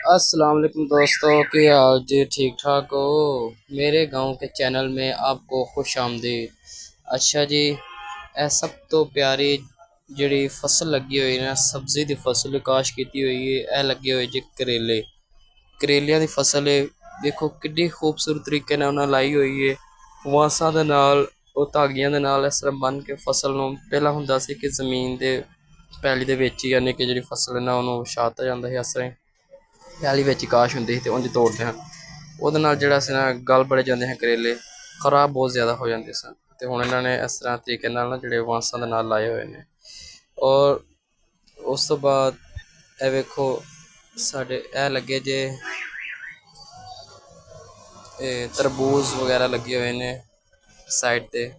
अस्सलाम वालेकुम दोस्तों, क्या हाल जी? ठीक ठाक हो? मेरे गांव के चैनल में आपको खुश आमदीद। अच्छा जी, ਇਹ ਸਭ ਤੋਂ ਪਿਆਰੀ ਜਿਹੜੀ ਫਸਲ ਲੱਗੀ ਹੋਈ ਨਾ, ਸਬਜ਼ੀ ਦੀ ਫਸਲ ਕਾਸ਼ ਕੀਤੀ ਹੋਈ ਹੈ। ਇਹ ਲੱਗੇ ਹੋਏ ਜੀ ਕਰੇਲੇ। ਕਰੇਲਿਆਂ ਦੀ ਫਸਲ ਹੈ, ਦੇਖੋ ਕਿੰਨੀ ਖੂਬਸੂਰਤ ਤਰੀਕੇ ਨਾਲ ਉਹਨਾਂ ਲਾਈ ਹੋਈ ਹੈ। ਵਾਸਾਂ ਦੇ ਨਾਲ, ਉਹ ਧਾਗਿਆਂ ਦੇ ਨਾਲ ਇਸ ਤਰ੍ਹਾਂ ਬੰਨ ਕੇ ਫਸਲ ਨੂੰ। ਪਹਿਲਾਂ ਹੁੰਦਾ ਸੀ ਕਿ ਜ਼ਮੀਨ ਦੇ ਪੈਲੀ ਦੇ ਵਿੱਚ ਹੀ, ਯਾਨੀ ਕਿ ਜਿਹੜੀ ਫਸਲ ਹੈ ਨਾ, ਉਹਨੂੰ ਵਿਛਾਤਾ ਜਾਂਦਾ ਸੀ ਇਸ ਤਰ੍ਹਾਂ। ਪੈਲੀ ਵਿੱਚ ਕਾਸ਼ ਹੁੰਦੀ ਸੀ ਤੇ ਉਂਝ ਤੋੜਦੇ ਹਾਂ, ਉਹਦੇ ਨਾਲ ਜਿਹੜਾ ਸੀ ਨਾ ਗਲ ਬੜੇ ਜਾਂਦੇ ਹਨ, ਕਰੇਲੇ ਖਰਾਬ ਬਹੁਤ ਜ਼ਿਆਦਾ ਹੋ ਜਾਂਦੇ ਸਨ। ਤੇ ਹੁਣ ਇਹਨਾਂ ਨੇ ਇਸ ਤਰ੍ਹਾਂ ਤਰੀਕੇ ਨਾਲ ਨਾ ਜਿਹੜੇ ਵਾਂਸਾਂ ਦੇ ਨਾਲ ਲਾਏ ਹੋਏ ਨੇ। ਔਰ ਉਸ ਤੋਂ ਬਾਅਦ ਇਹ ਵੇਖੋ ਸਾਡੇ ਇਹ ਲੱਗੇ ਜੇ ਤਰਬੂਜ਼ ਵਗੈਰਾ ਲੱਗੇ ਹੋਏ ਨੇ ਸਾਈਡ ਤੇ।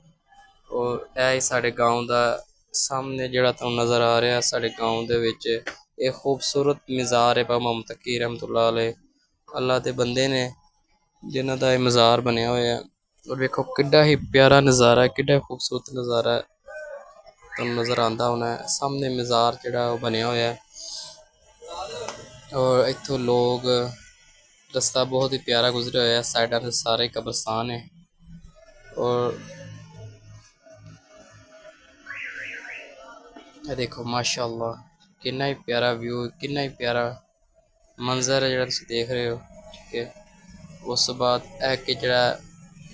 ਔਰ ਇਹ ਹੀ ਸਾਡੇ ਗਾਉਂ ਦਾ ਸਾਹਮਣੇ ਜਿਹੜਾ ਤੁਹਾਨੂੰ ਨਜ਼ਰ ਆ ਰਿਹਾ, ਸਾਡੇ ਗਾਉਂ ਦੇ ਵਿੱਚ ਇਹ ਖੂਬਸੂਰਤ ਮਜ਼ਾਰ ਹੈ ਬਾਬਾ ਮੁਤਕੀ ਰਹਿਮਤੁल्लाह अलैह। ਅੱਲਾਹ ਦੇ ਬੰਦੇ ਨੇ ਜਿਨ੍ਹਾਂ ਦਾ ਇਹ ਮਜ਼ਾਰ ਬਣਿਆ ਹੋਇਆ। ਔਰ ਵੇਖੋ ਕਿੱਡਾ ਹੀ ਪਿਆਰਾ ਨਜ਼ਾਰਾ, ਕਿੱਡਾ ਖੂਬਸੂਰਤ ਨਜ਼ਾਰਾ ਤੁਹਾਨੂੰ ਨਜ਼ਰ ਆਉਂਦਾ ਹੋਣਾ। ਸਾਹਮਣੇ ਮਜ਼ਾਰ ਜਿਹੜਾ ਉਹ ਬਣਿਆ ਹੋਇਆ। ਔਰ ਇੱਥੋਂ ਲੋਕ, ਰਸਤਾ ਬਹੁਤ ਹੀ ਪਿਆਰਾ ਗੁਜ਼ਰਿਆ ਹੋਇਆ। ਸਾਈਡਾਂ ਤੇ ਸਾਰੇ ਕਬਰਸਤਾਨ ਹੈ। ਔਰ ਇਹ ਦੇਖੋ ਮਾਸ਼ਾਅੱਲਾ ਕਿੰਨਾ ਹੀ ਪਿਆਰਾ ਵਿਊ, ਕਿੰਨਾ ਹੀ ਪਿਆਰਾ ਮੰਜ਼ਰ ਹੈ ਜਿਹੜਾ ਤੁਸੀਂ ਦੇਖ ਰਹੇ ਹੋ। ਠੀਕ ਹੈ, ਉਸ ਤੋਂ ਬਾਅਦ ਇਹ ਕਿ ਜਿਹੜਾ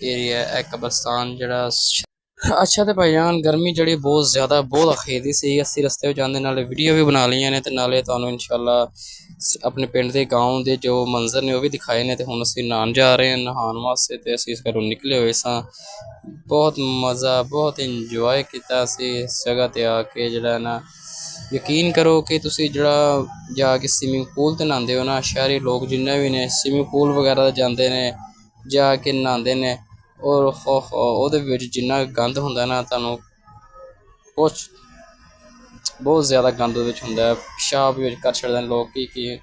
ਏਰੀਆ ਇਹ ਕਬਰਸਤਾਨ ਜਿਹੜਾ। ਅੱਛਾ ਤੇ ਭਾਈਜਾਨ, ਗਰਮੀ ਜਿਹੜੀ ਬਹੁਤ ਜ਼ਿਆਦਾ ਬਹੁਤ ਅਖੇਰੀ ਸੀ। ਅਸੀਂ ਰਸਤੇ ਵਿੱਚ ਜਾਂਦੇ ਨਾਲੇ ਵੀਡੀਓ ਵੀ ਬਣਾ ਲਈਆਂ ਨੇ, ਤੇ ਨਾਲੇ ਤੁਹਾਨੂੰ ਇਨਸ਼ਾਅੱਲਾ ਆਪਣੇ ਪਿੰਡ ਦੇ ਗਾਉਂ ਦੇ ਜੋ ਮੰਜ਼ਰ ਨੇ ਉਹ ਵੀ ਦਿਖਾਏ ਨੇ। ਤੇ ਹੁਣ ਅਸੀਂ ਨਹਾਉਣ ਜਾ ਰਹੇ ਹਾਂ, ਨਹਾਉਣ ਵਾਸਤੇ। ਤੇ ਅਸੀਂ ਇਸ ਘਰੋਂ ਨਿਕਲੇ ਹੋਏ ਸਾਂ। ਬਹੁਤ ਮਜ਼ਾ, ਬਹੁਤ ਇੰਜੋਏ ਕੀਤਾ ਅਸੀਂ ਇਸ ਜਗ੍ਹਾ 'ਤੇ ਆ ਕੇ। ਜਿਹੜਾ ਨਾ ਯਕੀਨ ਕਰੋ ਕਿ ਤੁਸੀਂ ਜਿਹੜਾ ਜਾ ਕੇ ਸਵੀਮਿੰਗ ਪੂਲ 'ਤੇ ਨਹਾਉਂਦੇ ਹੋ ਨਾ, ਸ਼ਹਿਰੀ ਲੋਕ ਜਿੰਨੇ ਵੀ ਨੇ ਸਵੀਮਿੰਗ ਪੂਲ ਵਗੈਰਾ ਜਾਂਦੇ ਨੇ, ਜਾ ਕੇ ਨਹਾਉਂਦੇ ਨੇ। ਔਰ ਉਹਦੇ ਵਿੱਚ ਜਿੰਨਾ ਗੰਦ ਹੁੰਦਾ ਨਾ, ਤੁਹਾਨੂੰ ਕੁਛ ਬਹੁਤ ਜ਼ਿਆਦਾ ਗੰਦ ਉਹਦੇ ਵਿੱਚ ਹੁੰਦਾ। ਪਿਸ਼ਾਬ ਵਿੱਚ ਕਰ ਛੱਡਦੇ ਨੇ ਲੋਕ ਕਿ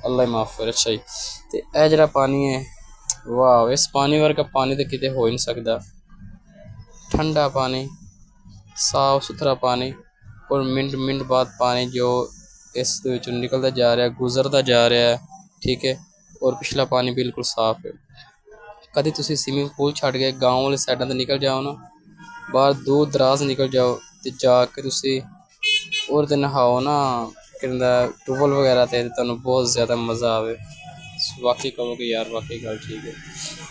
ਅੱਲਾ ਹੀ ਮਾਫ ਕਰੇ। ਅੱਛਾ ਜੀ, ਅਤੇ ਇਹ ਜਿਹੜਾ ਪਾਣੀ ਹੈ, ਵਾਹ, ਇਸ ਪਾਣੀ ਵਰਗਾ ਪਾਣੀ ਤਾਂ ਕਿਤੇ ਹੋ ਹੀ ਨਹੀਂ ਸਕਦਾ। ਠੰਡਾ ਪਾਣੀ, ਸਾਫ ਸੁਥਰਾ ਪਾਣੀ। ਔਰ ਮਿੰਟ ਮਿੰਟ ਬਾਅਦ ਪਾਣੀ ਜੋ ਇਸ ਦੇ ਵਿੱਚੋਂ ਨਿਕਲਦਾ ਜਾ ਰਿਹਾ, ਗੁਜ਼ਰਦਾ ਜਾ ਰਿਹਾ। ਠੀਕ ਹੈ, ਔਰ ਪਿਛਲਾ ਪਾਣੀ ਬਿਲਕੁਲ ਸਾਫ ਹੈ। ਕਦੇ ਤੁਸੀਂ ਸਵੀਮਿੰਗ ਪੂਲ ਛੱਡ ਕੇ ਗਾਉਂ ਵਾਲੇ ਸਾਈਡਾਂ 'ਤੇ ਨਿਕਲ ਜਾਓ ਨਾ, ਬਾਹਰ ਦੂਰ ਦਰਾਜ਼ ਨਿਕਲ ਜਾਓ, ਅਤੇ ਜਾ ਕੇ ਤੁਸੀਂ ਉਹਦੇ 'ਤੇ ਨਹਾਓ ਨਾ, ਕਹਿੰਦਾ ਟਿਊਬਵੈੱਲ ਵਗੈਰਾ 'ਤੇ, ਤੁਹਾਨੂੰ ਬਹੁਤ ਜ਼ਿਆਦਾ ਮਜ਼ਾ ਆਵੇ। ਵਾਕਈ ਕਹੋਗੇ ਯਾਰ ਵਾਕਈ ਗੱਲ ਠੀਕ ਹੈ।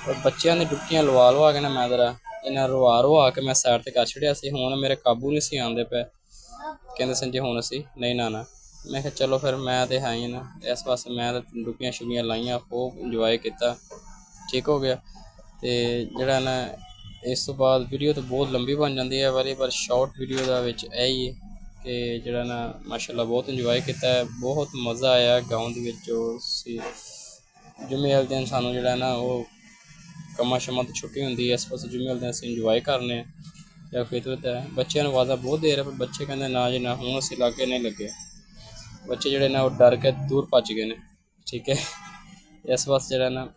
ਔਰ ਬੱਚਿਆਂ ਨੇ ਡੁਬਕੀਆਂ ਲਵਾ ਲਵਾ ਕੇ ਨਾ, ਮੈਂ ਜ਼ਰਾ ਇਹਨਾਂ ਰਵਾ ਕੇ ਮੈਂ ਸਾਈਡ 'ਤੇ ਕਰ ਛੱਡਿਆ ਸੀ। ਹੁਣ ਮੇਰੇ ਕਾਬੂ ਨਹੀਂ ਸੀ ਆਉਂਦੇ ਪਏ, ਕਹਿੰਦੇ ਸਨ ਜੀ ਹੁਣ ਅਸੀਂ ਨਹੀਂ ਨਹਾਉਣਾ। ਮੈਂ ਕਿਹਾ ਚਲੋ ਫਿਰ, ਮੈਂ ਤਾਂ ਹੈ ਹੀ ਨਾ, ਇਸ ਵਾਸਤੇ ਮੈਂ ਤਾਂ ਡੁਬਕੀਆਂ ਸ਼ੁਬਕੀਆਂ ਲਾਈਆਂ, ਖੂਬ ਇੰਜੋਏ ਕੀਤਾ। ਠੀਕ ਹੋ ਗਿਆ। ਅਤੇ ਜਿਹੜਾ ਨਾ ਇਸ ਤੋਂ ਬਾਅਦ ਵੀਡੀਓ ਤਾਂ ਬਹੁਤ ਲੰਬੀ ਬਣ ਜਾਂਦੀ ਹੈ ਵਾਰੀ, ਪਰ ਸ਼ਾਰਟ ਵੀਡੀਓ ਦਾ ਵਿੱਚ ਇਹ ਹੀ ਹੈ ਕਿ ਜਿਹੜਾ ਨਾ ਮਾਸ਼ਾਅੱਲਾ ਬਹੁਤ ਇੰਜੋਏ ਕੀਤਾ ਹੈ, ਬਹੁਤ ਮਜ਼ਾ ਆਇਆ ਗਾਉਂ ਦੇ ਵਿੱਚ। ਉਹ ਸੀ ਜੁਮੇ ਵਾਲੇ ਦਿਨ ਸਾਨੂੰ ਜਿਹੜਾ ਨਾ ਉਹ ਕੰਮਾਂ ਸ਼ਮਾਂ ਤੋਂ ਛੁੱਟੀ ਹੁੰਦੀ ਹੈ, ਇਸ ਪਾਸੇ ਜੁਮੇ ਵਾਲੇ ਦਿਨ ਅਸੀਂ ਇੰਜੋਏ ਕਰਨੇ ਹਾਂ ਜਾਂ ਫਿਤਰਤ ਹੈ। ਬੱਚਿਆਂ ਨੂੰ ਆਵਾਜ਼ਾਂ ਬਹੁਤ ਦੇ ਰਿਹਾ, ਪਰ ਬੱਚੇ ਕਹਿੰਦੇ ਨਾ ਜੀ ਨਾ, ਹੁਣ ਅਸੀਂ ਲਾਗੇ ਨਹੀਂ ਲੱਗੇ। ਬੱਚੇ ਜਿਹੜੇ ਨੇ ਉਹ ਡਰ ਕੇ ਦੂਰ ਭੱਜ ਗਏ ਨੇ। ਠੀਕ ਹੈ, ਇਸ ਵਾਸਤੇ ਜਿਹੜਾ ਨਾ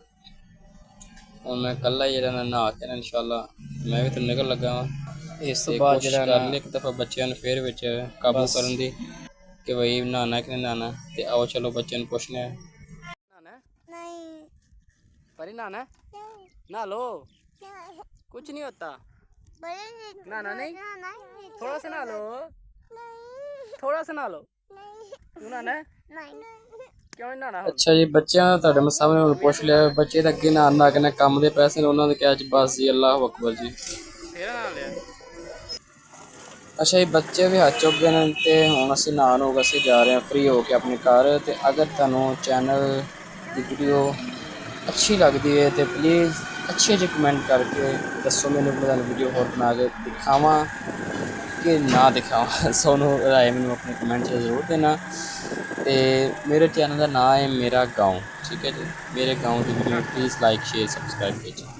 ਹੁਣ ਮੈਂ ਇਕੱਲਾ ਹੀ ਜਿਹੜਾ ਨਾ ਨਹਾ ਕੇ ਨਾ ਇਨਸ਼ਾਅੱਲਾ ਮੈਂ ਵੀ ਤਾਂ ਨਿਕਲ ਲੱਗਾ ਵਾਂ। ਇਸ ਤੋਂ ਬਾਅਦ ਜਿਹੜਾ ਨਾ ਇੱਕ ਦਫਾ ਬੱਚਿਆਂ ਨੂੰ ਫਿਰ ਵਿੱਚ ਕਾਬੂ ਕਰਨ ਦੀ ਕਿ ਬਈ ਨਹਾਉਣਾ ਕਿ ਨਹੀਂ ਨਹਾਉਣਾ। ਅਤੇ ਆਓ ਚਲੋ ਬੱਚਿਆਂ ਨੂੰ ਪੁੱਛਦੇ ਹਾਂ। ਨਹਾਉਣਾ ਨਹੀਂ, पर नहाना नहा लो, कुछ नहीं होता। नहाना नहीं, थोड़ा सा नहा लो, थोड़ा सा नहा लो। तू नहाना है? क्यों नहीं नहाना? अच्छा जी, बच्चों का ਤੁਹਾਡੇ ਸਾਹਮਣੇ ਹੁਣ ਪੁੱਛ ਲਿਆ। ਬੱਚੇ ਤਾਂ ਅੱਗੇ ਨਹਾ ਕੇ ਨਾ ਕੰਮ ਦੇ ਪੈਸੇ ਨੇ ਉਹਨਾਂ ਦੇ ਕਿਹਾ ਜੀ ਬਸ ਜੀ, ਅੱਲਾਹੁ ਅਕਬਰ ਜੀ। ਫੇਰ ਨਹਾ ਲਿਆ। ਅੱਛਾ ਜੀ, ਬੱਚੇ ਵੀ ਹੱਥ ਚੁੱਕ ਗਏ ਨੇ ਤੇ ਹੁਣ ਅਸੀਂ ਨਹਾਉਣ ਹੋ ਕੇ ਅਸੀਂ ਜਾ ਰਹੇ ਹਾਂ ਫ੍ਰੀ ਹੋ ਕੇ ਆਪਣੇ ਘਰ। ਤੇ ਅਗਰ ਤੁਹਾਨੂੰ ਚੈਨਲ ਦੀ ਵੀਡੀਓ ਅੱਛੀ ਲੱਗਦੀ ਹੈ ਤੇ ਪਲੀਜ਼ ਅੱਛੇ ਜਿਹੇ ਕਮੈਂਟ ਕਰਕੇ ਦੱਸੋ ਮੈਨੂੰ, ਤੁਹਾਨੂੰ ਵੀਡੀਓ ਹੋਰ ਬਣਾ ਕੇ ਦਿਖਾਵਾਂ ਕਿ ਨਾ ਦਿਖਾਵਾਂ। ਤੁਹਾਨੂੰ ਰਾਏ ਮੈਨੂੰ ਆਪਣੇ ਕਮੈਂਟ 'ਚ ਜ਼ਰੂਰ ਦੇਣਾ। ਤੇ ਮੇਰੇ ਚੈਨਲ ਦਾ ਨਾਮ ਹੈ ਮੇਰਾ ਗਾਉਂ। ਠੀਕ ਹੈ ਜੀ, ਮੇਰੇ ਗਾਉਂ ਦੀ video please like share subscribe कीजिए।